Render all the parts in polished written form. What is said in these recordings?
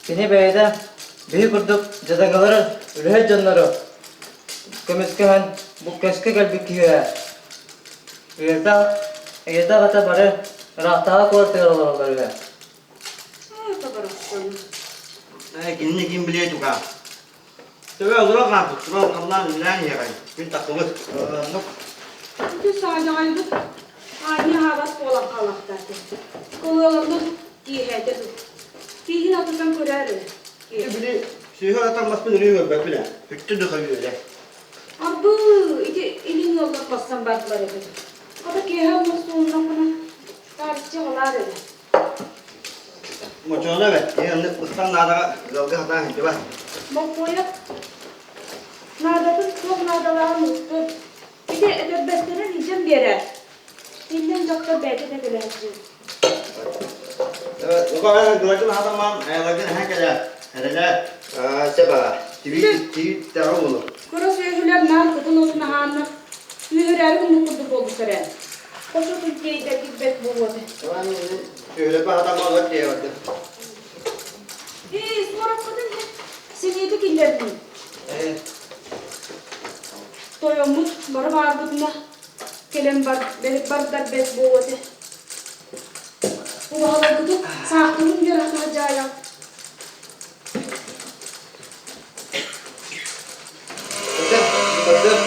Kini beyde büyük kurduk jadagaların ülhe canları. Kömüske bu keske gelbik kiye. Yerda kata bare rahtaha korte olalar ya. Kini kim biliyor juga. Coba udah ngapus, terus kenal bilang ya kan, minta kubus. Bütün sadece aynı havas olan kalakta. Kollarında iyi hede tut. Kihin atısan koyarı. Bili, sih orang mas penerimaan berapa? Itu dah kali ya. Abu, itu ini yolda pasan batlar itu. Ada kehal masuk nak tarihçi olar itu. Macam mana be? Ini ustaz nada gak hata coba. Mau koyak. Nada tuh çok nadalar mutlu. Bir de edebiyatların icam biri. Dilden çok da bedi de bilecek. Evet, bukan lagi hata mam, lagi hanya kerja. Kerja, siapa? TV tahu belum? Kuros yüzüler nar kutun olsun hanım. Yüzüler kumlu kutu bolu seren. Koşu Türkiye'de gitmek bu oldu. Tamam, şöyle bir hata mal var diye vardı. Sonra kadın ya. Seni yedik ilerledin. Toyomut, bara barbudna. Kelem bar, belik bardar bez bu oldu. Bu hava kutu saklının yaratma caya. Betul.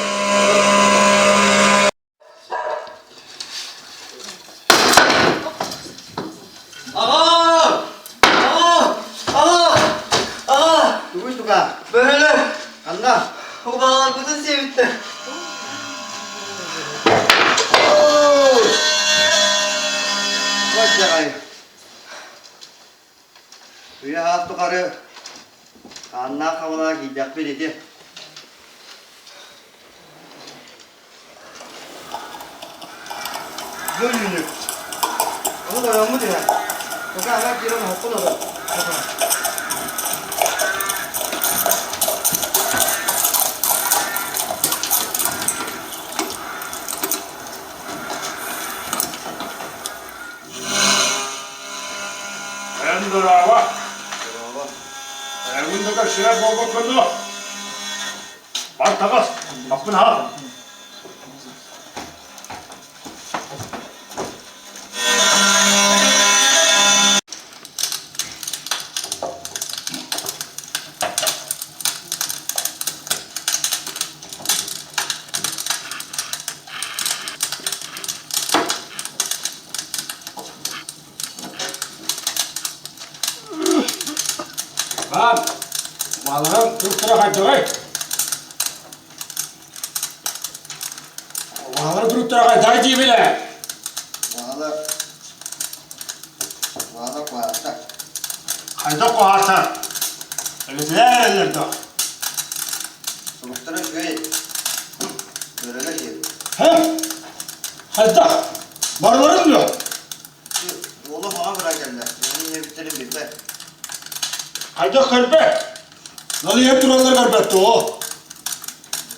Tunggu juga. Böyle Anda. obalar kudun sevitte. Wajah kaya. Ya hafta karı. Anak kawalah hijab ini. Gönlünü. Onu da ramı diye. Çünkü anak kiram hakkı olur. Brava. Bunda da şire bol konuda. Bak takas. Kapın ha. Lan, mallarım Türkçe'ye kaçtı. Mallarım Türkçe'ye kaçtı bile. Valla kuasa. Kaçtı kuhasa. Öylesiler ellerdi. Sonuçta şöyle. Böyle şey. He? Kaçtı. Barbarım diyor. Oğlum bana bırak geldi. Benim niye bitirin bir be. Kaçtı kırpet. Nasıl hep duranlar kırpetti o?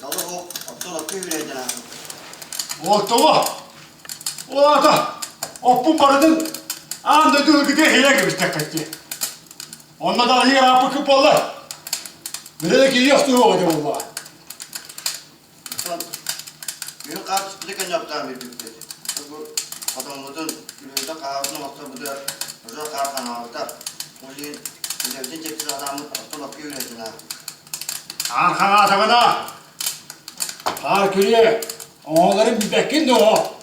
Dalı o. Atıl yürüyeceksin abi. O tamam. O ata. O bu paranın anda dövdüğü hile gibi kaçtı. Onunla da iyi rapı kıpalı. Nerede ki yastığı olacak valla. Benim kahve çıktıkken yaptığım bir büyük dedi. Bu adamların yürüyüşte kahvesine baksa bu da özel kahve kanalında. O şeyin ileride cepsiz adamın atıl yürüyeceksin abi. Arkana atamına. Parkürüye. Onların bir bekin de o.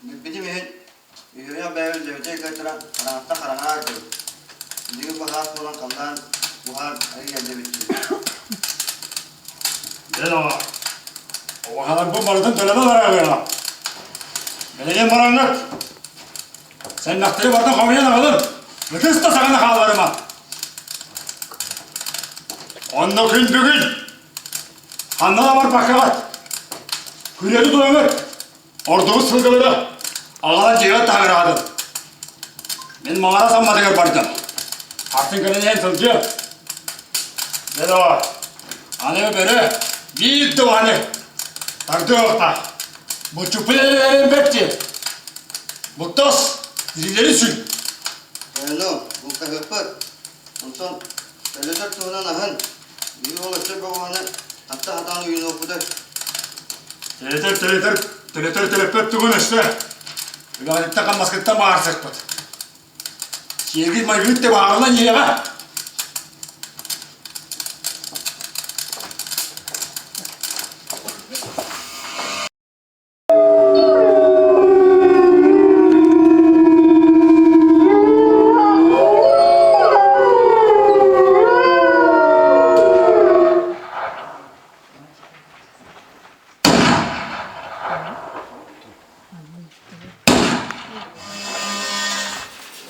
Bizim yürüyen beyaz devlete götüren karanlıkta karanlığa gidiyor. Bizim bu has olan kalan buhar ayı geldi bitti. Gel o. O kadar bu barıdan tölemez araya. Belediye maranlık. Sen naktiri bardan kavaya da kalır. Bütün da sakın kallarıma. Onda gün bugün. Kanına var bakalat. Hürriyeti doyumur. Orduğu sılgıları. Ağalan ceyret tağır adın. Ben mağara sanmadık bardan. Artık gönül en sılcı. Gel o. Anne beri. Bir duvanı. Tardı orta. Bu çupilelerin bekçi. Bu toz. Dirileri sül. Ano, buka hepet. Ondan öyle tuğunan ahın. Bir olacak babanı hatta hatan uyunu okudu. Teleter tügün işte. Üladette kalmaskette bağırsak bat. Şiirgit maygıt de bağırılan yere.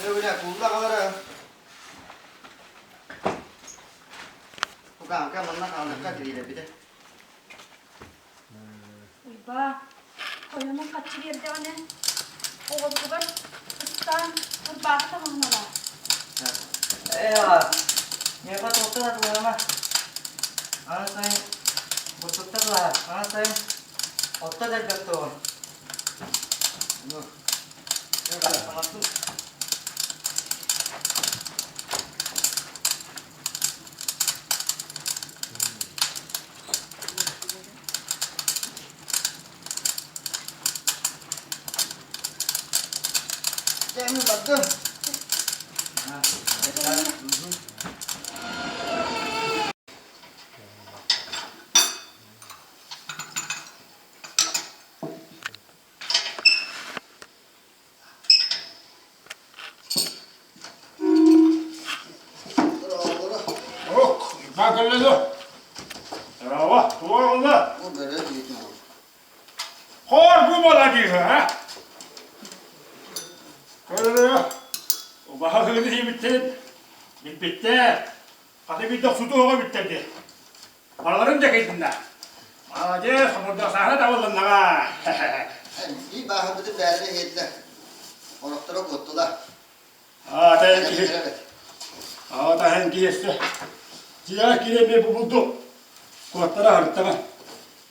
Öyle kulda kalır. Bu kanka bana kaldıkta giriyle bir de. Uyba. Koyunun kaçı verdi o ne? Oğuz kubar. Istan. Kurbağası tamamlama. Ya. Ne kadar ortada bu ama. Ana sayın. Bu tuttuklar. Ana sayın. Ortada elbette o. Öyle anlattım. Cem baktım. Yok, ben kırıldı. Bravo, doğru oldu. Bu böyle değil. Hor bu bana diyor ha. Kırıldı. O baha kırıldı iyi bitti. Bitti. Hadi bir de sütü oğa bitti. Paralarım ceketinde. Hadi burada sahne davulun ha. Bir bahçede berbe yediler. Onaklara kuttular. Thank you. Evet. Thank you. Ciğer kiremi bu buldu. Kulaklara harıttama.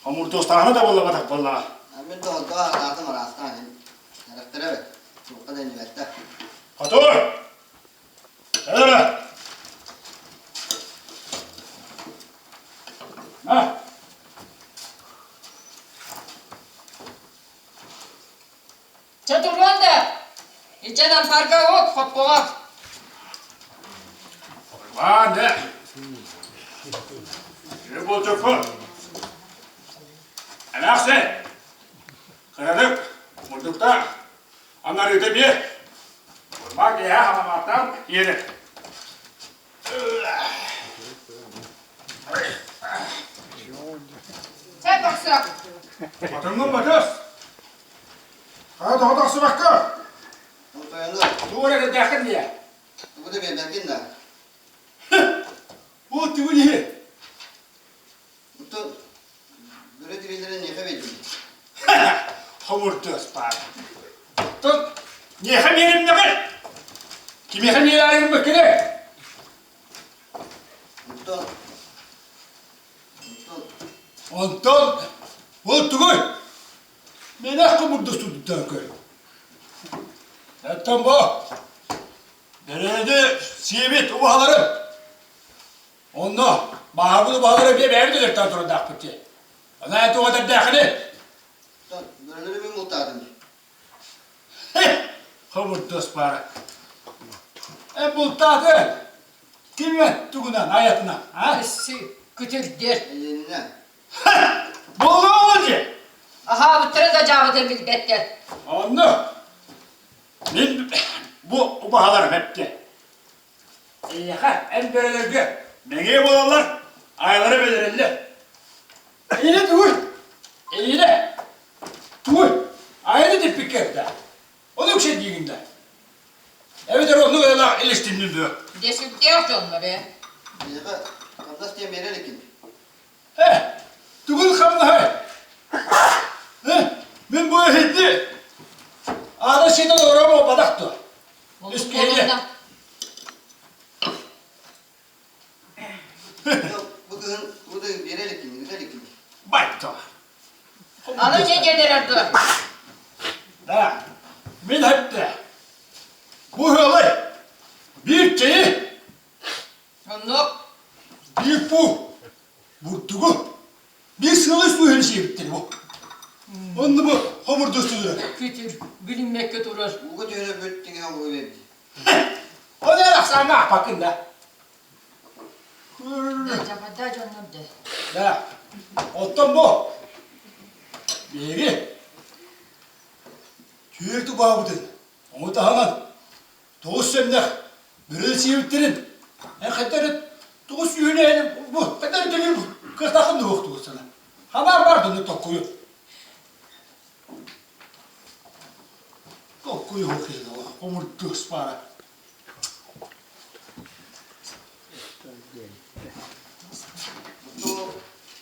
Hamur dostağına da bulla batak bulla. Ben de oldu hayatım arasında. Karaktere evet. Çok da denilmekte. Katur! Öyle. Ha? Çatırlandı. İçeden parka yok, kopboğaz. Var ne? Ne bulacak bu? Enakse. Kıradık. Vurdukta. Onlar bir. Vurmak ya hamamattan yeri. Sen baksana. Batırdın batız. Ha daha da sıvakka. Bu soyandı. Duvara da yakın diye. Bu da bir belki de. Bu tüvü diye. Bu da böyle dirilerin nefes ediyor. Hamur töz par. Tut. Niye hem yerim ne kadar? Kimi hem yeri ayrım bakını? Mutlu. Ondan bu tüvü. Menak hamur da sürdükten köy. Zaten bu. Nerede sivit uvaları. Onunla bağırgılı bağları bir verdiler tanrı dağıtıcı. Ona eti o kadar dağını. Böyle bir mutladım. Hamur töz par. Bultadı. Kime tügünden hayatına? Ha? Esi, kütür der. Eline. Buldu olunca. Aha, bu tırı da cavıdır bilbetler. Anla. Ben bu bahalarım hepti. Yaka en böylelerge. Neye bulanlar? Ayları belirli. Eline dur. Eline. Dur. Aynı tip kefte. Onu şey diyeyim. Evet onu öyle iliştiğini diyor. Desin diyor ki onları. Yaka kaplas diye merelik. He. Tugul kamda he. He. Ben bu etti. Ağda şeyden uğrama badaktı. Onun kolundan. Bu da merelik. Merelik. Bayta. Alınca gelirirdi. Da. Ben hep de. Bu olay bir şeyi Bir bu. Burtugu. Bir sığlı su her şey bitti bu. Onu bu hamur dostudur. Kütür, bilinmekte durur. Bu kadar öyle büyüttün ya bu evi. O ne yapsan ne yapakın da? Da canım de. Ya, ottan bu. Biri. Tüyürdü bağ dedi. Onu da hemen. Doğuz semler. Böyle çevirttirin. Kadar doğuz yürüyelim. Bu kadar dönüyor. Kırtakım da yoktu o sana. Haber vardı ne tokuyu. Tokuyu okuyordu o. Omur göz para.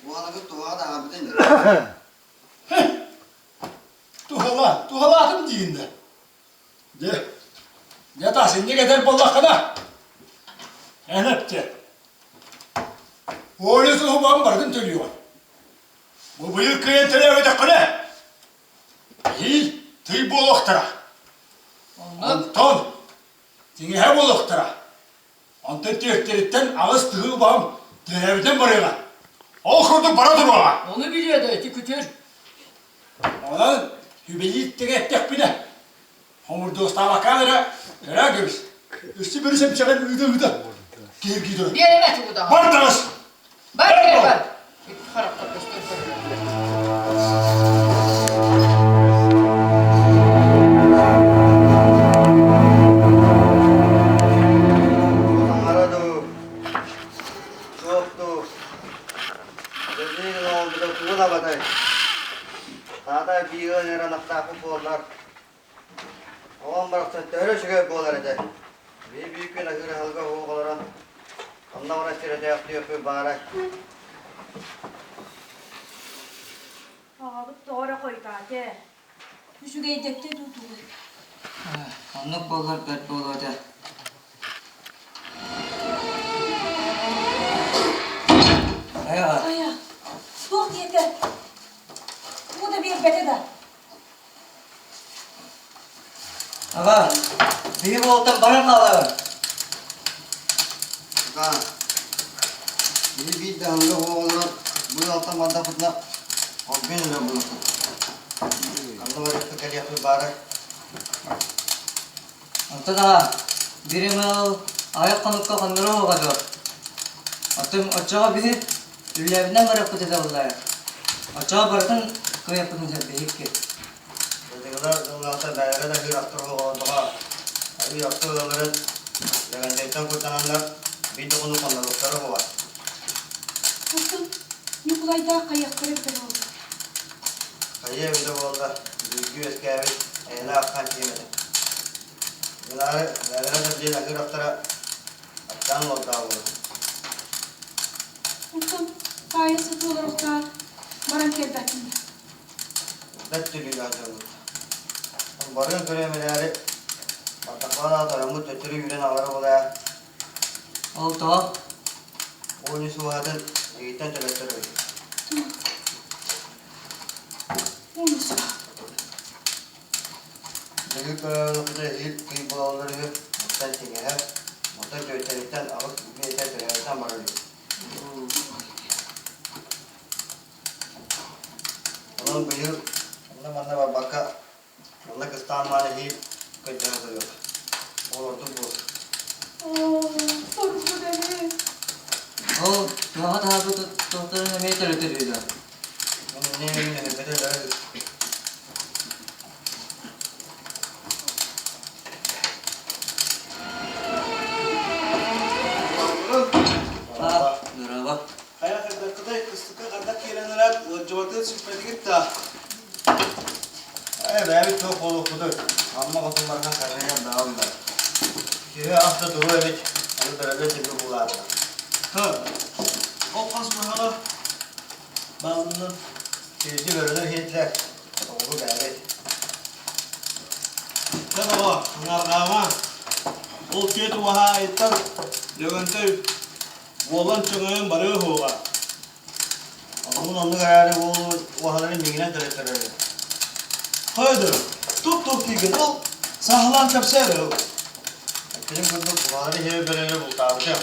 Bu arada tuğa da abi de Tuhalatım deyin de. De. Ne tahsin ne kadar bollakana. Enepte. Oğlusu hubam vardım tölüyor. Bu bıyık kıyentele öde kıne. Değil, tıy boloktıra. Anton, seni he boloktıra. Anton tüyekleritten ağız tığı bağım devden barıya. Al kurdu para durma. Onu biliyordu eti kütür. Ona hübeyi ittiğe ettik bile. Homur dosta bakanlara göre görüş. Üstü bölüsem çakal üde. Gel gidiyor. Bir yere meti bu da. Bardınız. Var gel var. Harap göster. aradı. Çoktu. Dediğin oldu da kuğuna baday. Tata bir yere naktakı bollar. Oğlan bıraksan töre şüge bolar eder. Bir büyük bir nakırı halka oğullara. Ondan ona sirede yaptı yapıyor bağırak. Ağabey doğru koydu hadi. Şu geydekte durdu. Anlık bollar pert bollar da. Aya. Aya. Dur yeter. Bu da bir bete de. Aga, bir volta bana kalır. Kan. Bir de halka oğullara bu altta madda fıtla. O gün öyle bulur. Ondan ona sirede yapıyor bağırak. Ortada birimi ayak kanıkka kandırı olgadı. Atım açığa bir üllevinden bırak kutu da bunlar. Açığa bırakın köy yapın büyük ki. Dediler onlarsa daire de bir aktör olduğa. Bir aktör onların legendetten kurtaranlar bir de onu kullandıkları var. Nasıl? Nikolay'da kayakları bir oldu. Kayıya bir de oldu. Büyük eski evi eline akkan çiğmedi. Bunları daire de bir akır aktıra aktan oldu abi. Nasıl? Kaya satı olarak da baran kerbetinde. Bet tülü lazım. Barın kölemeleri bataklarına atarım. Tötürü yüren ağır olaya. Oldu. Oyunu suvatın eğitten töletleri. Olmuş. Büyük ölümlükte ilk kıyıp olanları muhtemelen çeker. Muhtemelen gösterirken alıp bir yeter töletten barılıyor. Onun büyük, onun bana bak baka, onun kıskanmanı iyi kaçırdı yok. Olurdu bu. Sorun bu deli. O daha da bu doktorun emeği töretiriyordu. Onun ne evine bedel Bak, dur bak. Kaya kadar kıstıka kadar kelenler cıvatı süpmedi gitti. Ben bir çok okudu. Amma kutularına karnaya dağıldı. Kiri hafta duru evet. Hani beraber çekiyor bulardı. Ha. O kasma hala. Bazının Kirci görülür Hitler. Oğlu evet. ne baba? Bunlar kama. O kötü vaha etten. Devente. Volan çıngayın barığı hoga. Onun onu kararı o vahaların bilgine töretleri. Haydi. Tup ki o sahlan kapsaydı. Bizim kurduk vahaları hep böyle bu tavşan.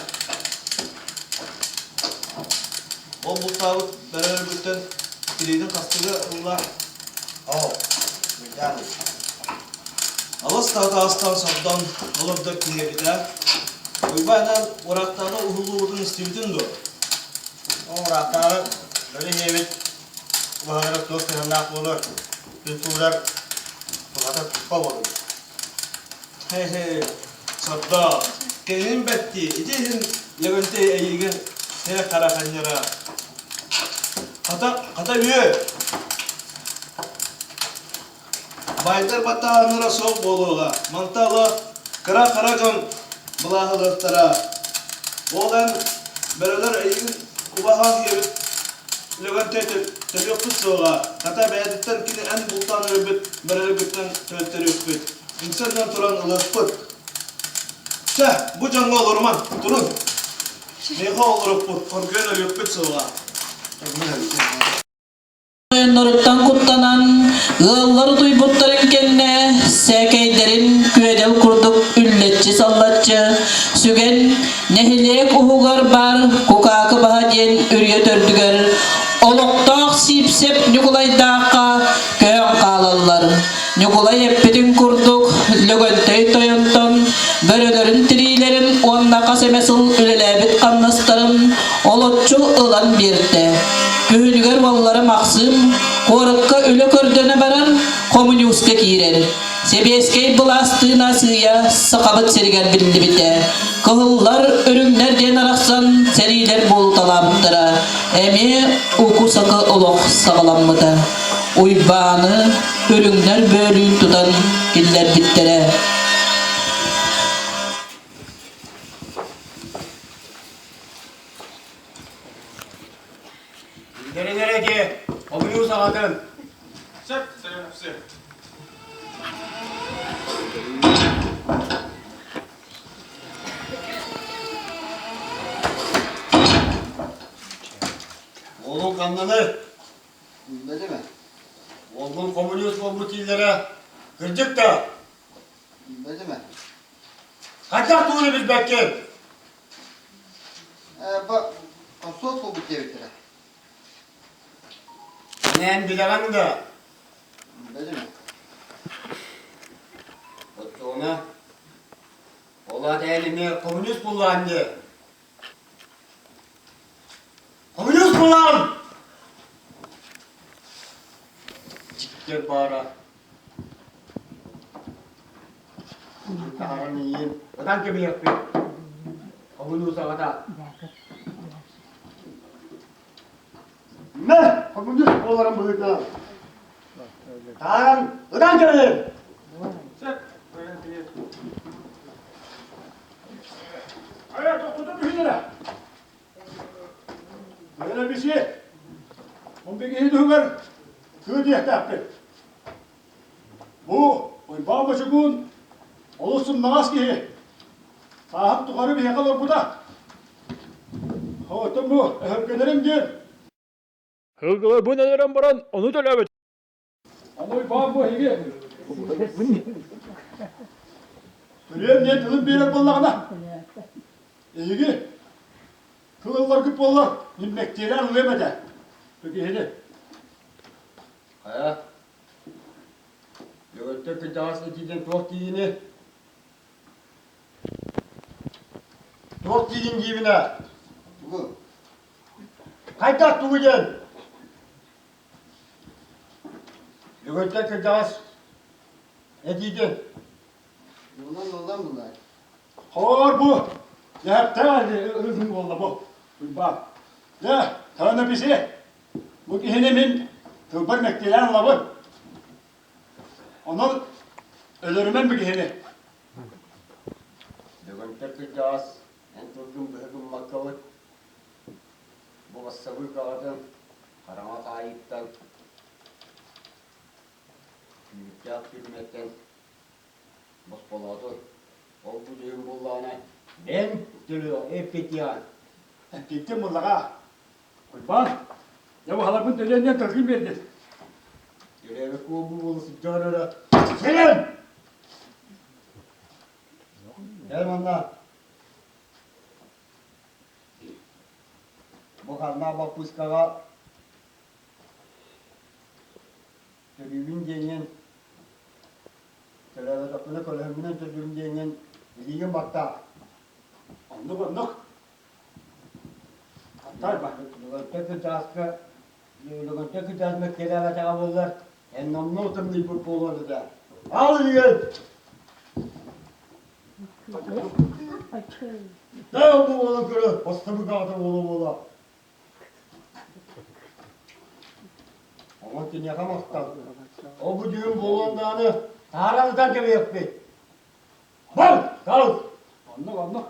O bultağı beraber bütün kilidin kastığı bunlar. Oo. Bilmiyorum. Alas astan sabdan alıp da kilidi. Uybayla oraktada uhulu udun istividin do. O rakları böyle yemek baharat dost yanında olur. Kültürler bu kadar tutma olur. He sabda. Kelin betti. İdin Levente eyigen hele kara kanyara. Kata üye. Baylar batağınıra soğuk boluğa. Mantalı kara jon bulahılıktara. Olan bereler eyin ubahan gibi Levente tebiyok tutsoğa. Kata beyaditten kini en bultan öbüt bereler bütten tölteri öpüt. İnsandan turan ılıspıt. Bu jungle orman durun. Neha olur bu korkuyan öpüt soğa. Noruttan kutlanan ığılları duybutların kenne sekeylerin küvedel kurduk ülletçi sallatçı sügen nehilek uhugar bar kukakı bahadiyen ürye tördüger oloktağ sipsep nükulay dağqa köön kalallar nükulay eppedin kurduk lögöntey toyonton börölerin tirilerin onna kasemesıl ülelebit kannastarın olotçu ılan birde Gühülüger valları maksım, korukka ölü kördöne barar, komünüste girer. Sebeskey bulastığına sığya, sıkabıt seriger bildi bite. Kıhıllar örümler den araksan, seriler bol talamdıra. Emi uku sakı oluq sağlamıda. Uybanı, örümler bölüğün tutan giller bittere. Nerelere ki? Komünü sağladın. Sen hepsi. Oğlum kanlanır. Bilmedi mi? Oğlum komünist illere kırdık da. Bilmedi mi? Kaçak tuğunu biz bekleyin. Bak, asıl bu devletine. Ben bilemem de. Bilmedi mi? Ona ola elimi komünist kullandı. Komünist kullan! Çıktı para. Paranı yiyin. Odan gibi yapıyor. Komünist havada. Ne? Komünist olalım burada. Tamam. Odan gibi. Hayır, dokuzun bir lira. Böyle bir şey. 11 dolar. Kıdı yaktı. Bu, bağımbaşı gün. Olursun namaz ki. Saat tukarı bir yakalır bu da. Havatım bu, öpkelerim gel. Hılgılar bu nelerin baran onu da lübet. Ama bağım bu hege. Görüyorum ne tılım bir yer bollağına. İyi. Kılıllar küp bollar. Nimmektiler ulemede. Peki hele. Haya. Yötte kıcağız edilden toh diyini. Toh diyin gibine. Bu. Kaydak tuğuyen. Yötte kıcağız edilden. Bundan bunlar. Hor bu. Ya tane ızın kolla bu. Bak. Ya tane bir şey. Bu kihinemin tıbbır mektilen lavı. Onun ölürümen bir kihini. Dögün tekrar en tuzun bıhıgın makkalı. Bu vasıfı kağıdın. Karama kayıptan. Mükkat hürmetten. Bospoladı. O bu düğün bullağına. Ben dülüyor, hep bitiyan. Gittim bullağa. Kurban. Ya bu halakın dönenden takım verdi. Görevi kubu bulursun canına. Selam! Gel valla. bu karna bapuskaga Tölübün dengen Tölübün takını koluminin tölübün dengen İliğin batta Anlık Hatta bak Tek taskı Tek taskı kelere çağırırlar En namlu otum Liverpool oldu da Al yiyin Ne oldu oğlum kırı? Bastımı kaldı oğlum oğlum Ama sen yakamazsın. O bu düğün boğulduğunu aramızdan gibi yapıyor. Bak! Kalk! Anlık